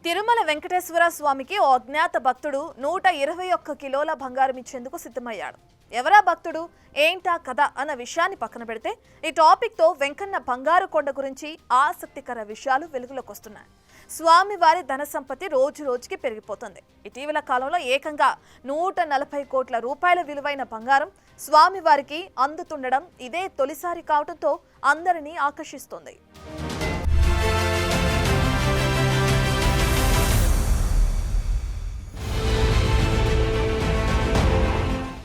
తిరుమల వెంకటేశ్వర స్వామికి ఓ అజ్ఞాత భక్తుడు 121 కిలోల బంగారం ఇచ్చేందుకు సిద్ధమయ్యాడు. ఎవరా భక్తుడు, ఏంటా కథ అన్న విషయాన్ని పక్కన పెడితే ఈ టాపిక్ తో వెంకన్న బంగారు కొండ గురించి ఆసక్తికర విషయాలు వెలుగులోకి వస్తున్నాయి. స్వామివారి ధన సంపత్తి రోజు రోజుకి పెరిగిపోతుంది. ఇటీవల కాలంలో ఏకంగా 140 కోట్ల రూపాయల విలువైన బంగారం స్వామివారికి అందుతుండడం ఇదే తొలిసారి కావడంతో అందరినీ ఆకర్షిస్తోంది.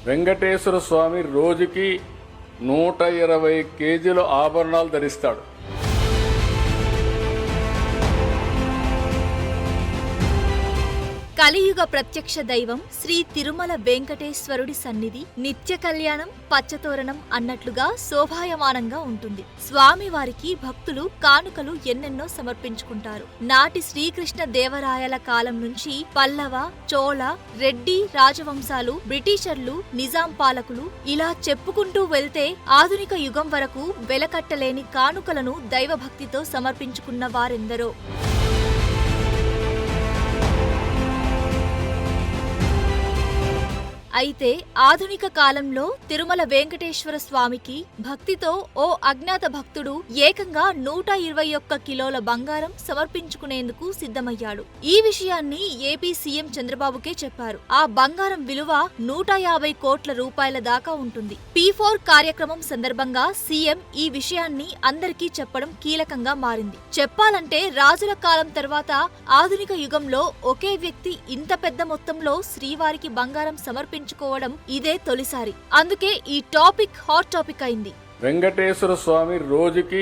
వెంకటేశ్వర స్వామి రోజుకి 120 కేజీల ఆభరణాలు ధరిస్తాడు. కలియుగ ప్రత్యక్ష దైవం శ్రీ తిరుమల వెంకటేశ్వరుడి సన్నిధి నిత్య కళ్యాణం పచ్చతోరణం అన్నట్లుగా శోభాయమానంగా ఉంటుంది. స్వామివారికి భక్తులు కానుకలు ఎన్నెన్నో సమర్పించుకుంటారు. నాటి శ్రీకృష్ణ దేవరాయల కాలం నుంచి పల్లవ, చోళ, రెడ్డి రాజవంశాలు, బ్రిటిషర్లు, నిజాం పాలకులు ఇలా చెప్పుకుంటూ వెళ్తే ఆధునిక యుగం వరకు వెలకట్టలేని కానుకలను దైవభక్తితో సమర్పించుకున్న వారెందరో. అయితే ఆధునిక కాలంలో తిరుమల వెంకటేశ్వర స్వామికి భక్తితో ఓ అజ్ఞాత భక్తుడు ఏకంగా 121 కిలోల బంగారం సమర్పించుకునేందుకు సిద్ధమయ్యాడు. ఈ విషయాన్ని ఏపీ సీఎం చంద్రబాబుకే చెప్పారు. ఆ బంగారం విలువ 150 కోట్ల రూపాయల దాకా ఉంటుంది. P4 కార్యక్రమం సందర్భంగా సీఎం ఈ విషయాన్ని అందరికీ చెప్పడం కీలకంగా మారింది. చెప్పాలంటే రాజుల కాలం తర్వాత ఆధునిక యుగంలో ఒకే వ్యక్తి ఇంత పెద్ద మొత్తంలో శ్రీవారికి బంగారం సమర్పించుకోవడం ఇదే తొలిసారి. అందుకే ఈ టాపిక్ హాట్ టాపిక్ అయింది. వెంకటేశ్వర స్వామి రోజుకి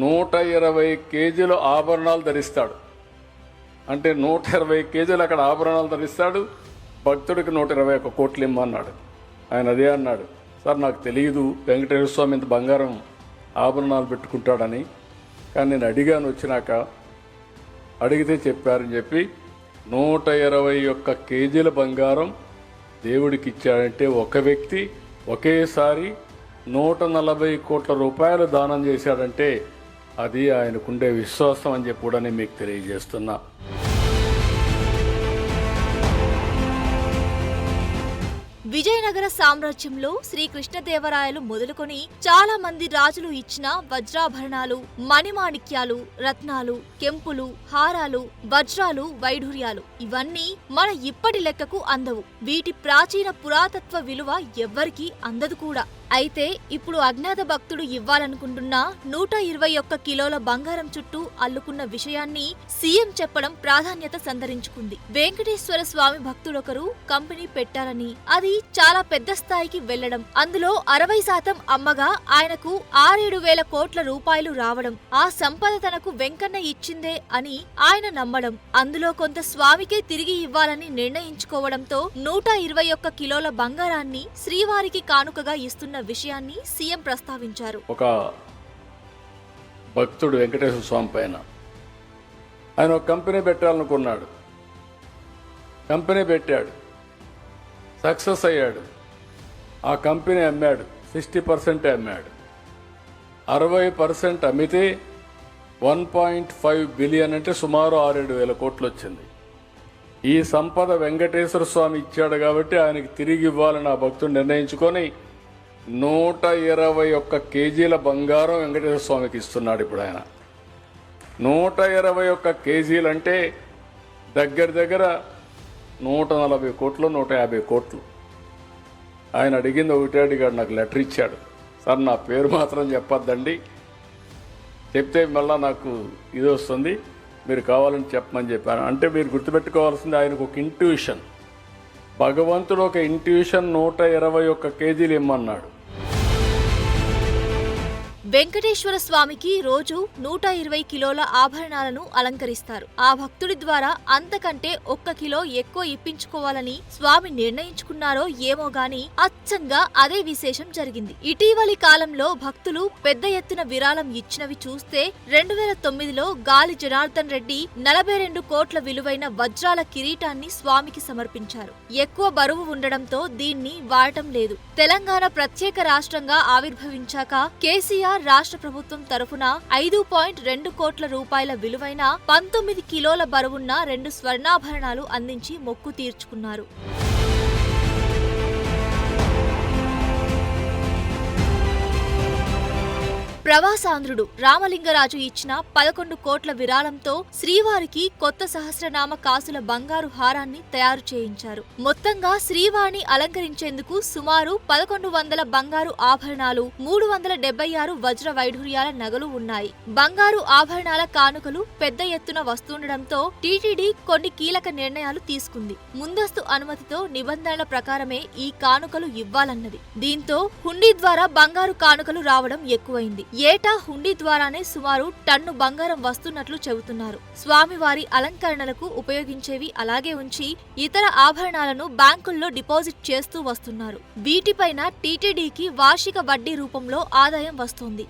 120 కేజీల ఆభరణాలు ధరిస్తాడు. అంటే 120 కేజీలు అక్కడ ఆభరణాలు ధరిస్తాడు. భక్తుడికి 121 కోట్లు ఇమ్మన్నాడు. ఆయన అదే అన్నాడు, సార్ నాకు తెలియదు వెంకటేశ్వర స్వామి ఇంత బంగారం ఆభరణాలు పెట్టుకుంటాడని, కానీ నేను అడిగాను, వచ్చినాక అడిగితే చెప్పారని చెప్పి 121 కేజీల బంగారం దేవుడికి ఇచ్చాడంటే ఒక వ్యక్తి ఒకేసారి 140 కోట్ల రూపాయలు దానం చేశాడంటే అది ఆయనకుండే విశ్వాసం అని చెప్పి కూడా నేను మీకు తెలియజేస్తున్నా. విజయనగర సామ్రాజ్యంలో శ్రీకృష్ణదేవరాయలు మొదలుకొని చాలా మంది రాజులు ఇచ్చిన వజ్రాభరణాలు, మణిమాణిక్యాలు, రత్నాలు, కెంపులు, హారాలు, వజ్రాలు, వైఢూర్యాలు ఇవన్నీ మన ఇప్పటి లెక్కకు అందవు. వీటి ప్రాచీన పురాతత్వ విలువ ఎవ్వరికీ అందదు కూడా. అయితే ఇప్పుడు అజ్ఞాత భక్తుడు ఇవ్వాలనుకుంటున్న 121 కిలోల బంగారం చుట్టూ అల్లుకున్న విషయాన్ని సీఎం చెప్పడం ప్రాధాన్యత సంతరించుకుంది. వెంకటేశ్వర స్వామి భక్తుడొకరు కంపెనీ పెట్టారని, అది చాలా పెద్ద స్థాయికి వెళ్లడం, అందులో 60% అమ్మగా ఆయనకు 6-7 వేల కోట్ల రూపాయలు రావడం, ఆ సంపద తనకు వెంకన్న ఇచ్చిందే అని ఆయన నమ్మడం, అందులో కొంత స్వామికే తిరిగి ఇవ్వాలని నిర్ణయించుకోవడంతో 121 కిలోల బంగారాన్ని శ్రీవారికి కానుకగా ఇస్తున్న విషయాన్ని సీఎం ప్రస్తావించారు. ఒక భక్తుడు వెంకటేశ్వర స్వామి పైన ఆయన ఒక కంపెనీ పెట్టాలనుకున్నాడు. కంపెనీ పెట్టాడు, సక్సెస్ అయ్యాడు. ఆ కంపెనీ అమ్మాడు, 60% అమ్మాడు. 60% అమ్మితే 1.5 బిలియన్ అంటే సుమారు 6-7 వేల కోట్లు వచ్చింది. ఈ సంపద వెంకటేశ్వర స్వామి ఇచ్చాడు కాబట్టి ఆయనకి తిరిగి ఇవ్వాలని ఆ భక్తుడు నిర్ణయించుకొని 121 కేజీల బంగారం వెంకటేశ్వర స్వామికి ఇస్తున్నాడు. ఇప్పుడు ఆయన 121 కేజీలు అంటే దగ్గర 140 కోట్లు, 150 కోట్లు. ఆయన అడిగింది ఒకటే అడిగాడు, నాకు లెటర్ ఇచ్చాడు, సార్ నా పేరు మాత్రం చెప్పొద్దండి, చెప్తే మళ్ళీ నాకు ఇది వస్తుంది, మీరు కావాలని చెప్పమని చెప్పాను. అంటే మీరు గుర్తుపెట్టుకోవాల్సింది ఆయనకు ఒక ఇంట్యూషన్, భగవంతుడు ఒక ఇంట్యూషన్ 121 కేజీలు ఇమ్మన్నాడు. వెంకటేశ్వర స్వామికి రోజు 120 కిలోల ఆభరణాలను అలంకరిస్తారు. ఆ భక్తుడి ద్వారా అంతకంటే 1 కిలో ఎక్కువ ఇప్పించుకోవాలని స్వామి నిర్ణయించుకున్నారో ఏమో గాని అచ్చంగా అదే విశేషం జరిగింది. ఇటీవలి కాలంలో భక్తులు పెద్ద ఎత్తున విరాళం ఇచ్చినవి చూస్తే 2009లో గాలి జనార్దన్ రెడ్డి 42 కోట్ల విలువైన వజ్రాల కిరీటాన్ని స్వామికి సమర్పించారు. ఎక్కువ బరువు ఉండడంతో దీన్ని వాడటం లేదు. తెలంగాణ ప్రత్యేక రాష్ట్రంగా ఆవిర్భవించాక కేసీఆర్ రాష్ట్ర ప్రభుత్వం తరఫున 5.2 కోట్ల రూపాయల విలువైన 19 కిలోల బరువున్న 2 స్వర్ణాభరణాలు అందించి మొక్కు తీర్చుకున్నారు. ప్రవాసాంధ్రుడు రామలింగరాజు ఇచ్చిన 11 కోట్ల విరాళంతో శ్రీవారికి కొత్త సహస్రనామ కాసుల బంగారు హారాన్ని తయారు చేయించారు. మొత్తంగా శ్రీవారిని అలంకరించేందుకు సుమారు 1100 బంగారు ఆభరణాలు, 376 వజ్ర వైఢూర్యాల నగలు ఉన్నాయి. బంగారు ఆభరణాల కానుకలు పెద్ద ఎత్తున వస్తుండటంతో టీటీడీ కొన్ని కీలక నిర్ణయాలు తీసుకుంది. ముందస్తు అనుమతితో నిబంధనల ప్రకారమే ఈ కానుకలు ఇవ్వాలన్నది. దీంతో హుండీ ద్వారా బంగారు కానుకలు రావడం ఎక్కువైంది. ఏటా హుండీ ద్వారానే సుమారు టన్ను బంగారం వస్తున్నట్లు చెబుతున్నారు. స్వామివారి అలంకరణలకు ఉపయోగించేవి అలాగే ఉంచి ఇతర ఆభరణాలను బ్యాంకుల్లో డిపాజిట్ చేస్తూ వస్తున్నారు. వీటిపైన టీటీడీకి వార్షిక వడ్డీ రూపంలో ఆదాయం వస్తోంది.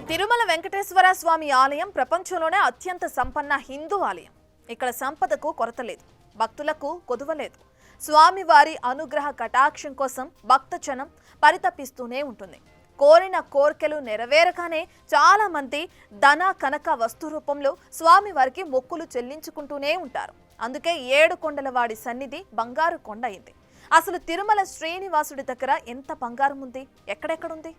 తిరుమల వెంకటేశ్వర స్వామి ఆలయం ప్రపంచంలోనే అత్యంత సంపన్న హిందూ ఆలయం. ఇక్కడ సంపదకు కొరత లేదు, భక్తులకు కొదువ లేదు. స్వామివారి అనుగ్రహ కటాక్షం కోసం భక్తజనం పరితపిస్తూనే ఉంటుంది. కోరిన కోర్కెలు నెరవేరగానే చాలా మంది ధన కనక వస్తు రూపంలో స్వామివారికి మొక్కులు చెల్లించుకుంటూనే ఉంటారు. అందుకే 7 కొండలవాడి సన్నిధి బంగారు కొండ అయింది. అసలు తిరుమల శ్రీనివాసుడి దగ్గర ఎంత బంగారం ఉంది, ఎక్కడెక్కడుంది?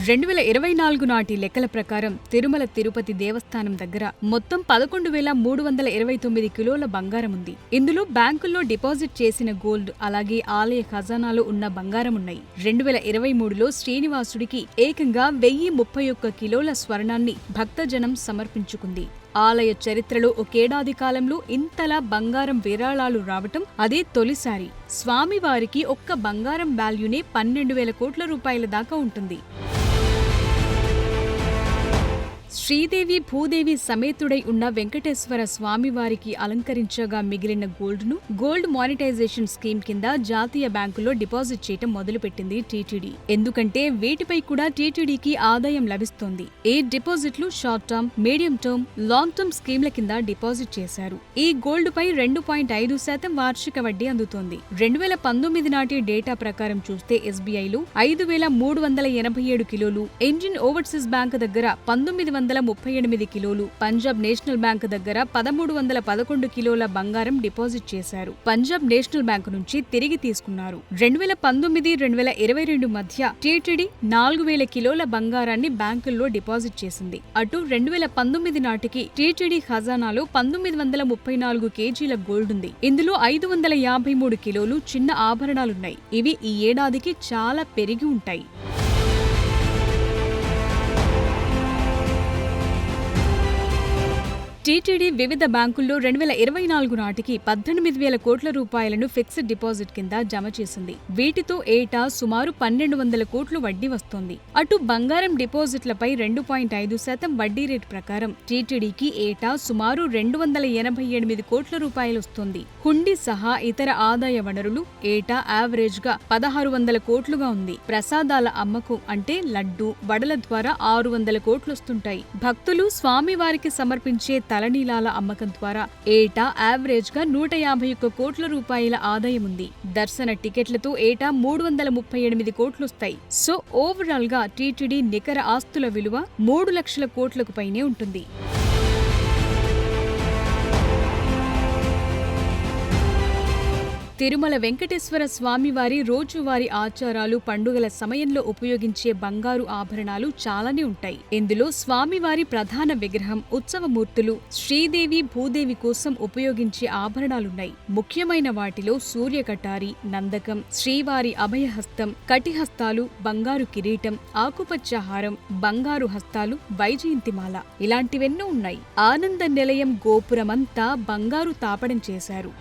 2024 నాటి లెక్కల ప్రకారం తిరుమల తిరుపతి దేవస్థానం దగ్గర మొత్తం 11,329 కిలోల బంగారం ఉంది. ఇందులో బ్యాంకుల్లో డిపాజిట్ చేసిన గోల్డ్, అలాగే ఆలయ ఖజానాలో ఉన్న బంగారం ఉన్నాయి. 2023లో శ్రీనివాసుడికి ఏకంగా 1031 కిలోల స్వర్ణాన్ని భక్తజనం సమర్పించుకుంది. ఆలయ చరిత్రలో ఒకేడాది కాలంలో ఇంతలా బంగారం విరాళాలు రావటం అదే తొలిసారి. స్వామివారికి ఒక్క బంగారం వాల్యూనే 12,000 కోట్ల రూపాయల దాకా ఉంటుంది. శ్రీదేవి భూదేవి సమేతుడై ఉన్న వెంకటేశ్వర స్వామివారికి అలంకరించగా మిగిలిన గోల్డ్ను గోల్డ్ మానిటైజేషన్ స్కీమ్ కింద జాతీయ బ్యాంకులో డిపాజిట్ చేయటం మొదలుపెట్టింది టీటీడీ. ఎందుకంటే వీటిపై కూడా టీటీడీకి ఆదాయం లభిస్తోంది. ఈ డిపాజిట్లు short term, medium term, long term స్కీమ్ల కింద డిపాజిట్ చేశారు. ఈ గోల్డ్ పై 2.5% వార్షిక వడ్డీ అందుతోంది. 2019 నాటి డేటా ప్రకారం చూస్తే ఎస్బీఐలో 5,387 కిలోలు, ఇండియన్ ఓవర్సీస్ బ్యాంక్ దగ్గర 1938 కిలోలు, పంజాబ్ నేషనల్ బ్యాంక్ దగ్గర 1311 కిలోల బంగారం డిపాజిట్ చేశారు. పంజాబ్ నేషనల్ బ్యాంక్ నుంచి తిరిగి తీసుకున్నారు. 2019-2022 మధ్య టీటీడీ 4,000 కిలోల బంగారాన్ని బ్యాంకుల్లో డిపాజిట్ చేసింది. అటు 2019 నాటికి టీటీడీ ఖజానాలో 1934 కేజీల గోల్డ్ ఉంది. ఇందులో 553 కిలోలు చిన్న ఆభరణాలున్నాయి. ఇవి ఈ ఏడాదికి చాలా పెరిగి ఉంటాయి. టీటీడీ వివిధ బ్యాంకుల్లో 2024 నాటికి 18,000 కోట్ల రూపాయలను ఫిక్స్డ్ డిపాజిట్ కింద జమ చేసింది. వీటితో ఏటా సుమారు 1,200 కోట్లు వడ్డీ వస్తోంది. అటు బంగారం డిపాజిట్లపై 2.5% వడ్డీ రేటు ప్రకారం టీటీడీకి ఏటా సుమారు 288 కోట్ల రూపాయలు వస్తోంది. హుండీ సహా ఇతర ఆదాయ వనరులు ఏటా యావరేజ్ గా 1,600 కోట్లుగా ఉంది. ప్రసాదాల అమ్మకం అంటే లడ్డు, వడల ద్వారా 600 కోట్లొస్తుంటాయి. భక్తులు స్వామివారికి సమర్పించే తలనీలాల అమ్మకం ద్వారా ఏటా యావరేజ్ గా 151 కోట్ల రూపాయల ఆదాయం ఉంది. దర్శన టికెట్లతో ఏటా 338 కోట్లొస్తాయి. సో ఓవరాల్ గా టీటీడీ నికర ఆస్తుల విలువ 3 లక్షల కోట్లకు పైనే ఉంటుంది. తిరుమల వెంకటేశ్వర స్వామివారి రోజువారీ ఆచారాలు, పండుగల సమయంలో ఉపయోగించే బంగారు ఆభరణాలు చాలానే ఉంటాయి. ఇందులో స్వామివారి ప్రధాన విగ్రహం, ఉత్సవమూర్తులు, శ్రీదేవి భూదేవి కోసం ఉపయోగించే ఆభరణాలున్నాయి. ముఖ్యమైన వాటిలో సూర్యకటారి, నందకం, శ్రీవారి అభయహస్తం, కటిహస్తాలు, బంగారు కిరీటం, ఆకుపచ్చ హారం, బంగారు హస్తాలు, వైజయంతిమాల ఇలాంటివెన్నో ఉన్నాయి. ఆనంద నిలయం గోపురమంతా బంగారు తాపడం చేశారు.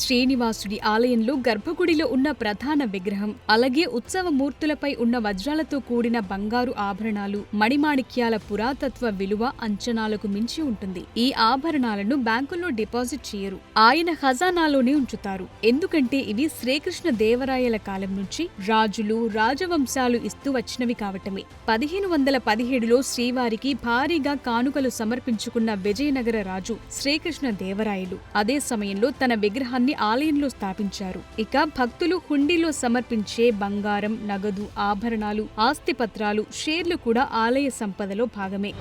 శ్రీనివాసుడి ఆలయంలో గర్భగుడిలో ఉన్న ప్రధాన విగ్రహం, అలాగే ఉత్సవ మూర్తులపై ఉన్న వజ్రాలతో కూడిన బంగారు ఆభరణాలు, మణిమాణిక్యాల పురాతత్వ విలువ అంచనాలకు మించి ఉంటుంది. ఈ ఆభరణాలను బ్యాంకుల్లో డిపాజిట్ చేయరు, ఆయన ఖజానాలోనే ఉంచుతారు. ఎందుకంటే ఇవి శ్రీకృష్ణ దేవరాయల కాలం నుంచి రాజులు, రాజవంశాలు ఇస్తూ వచ్చినవి కావటమే. 1517లో శ్రీవారికి భారీగా కానుకలు సమర్పించుకున్న విజయనగర రాజు శ్రీకృష్ణ దేవరాయలు అదే సమయంలో తన విగ్రహాన్ని ఆలయంలో స్థాపించారు. ఇక భక్తులు హుండీలో సమర్పించే బంగారం, నగదు, ఆభరణాలు, ఆస్తిపత్రాలు, షేర్లు కూడా ఆలయ సంపదలో భాగమే.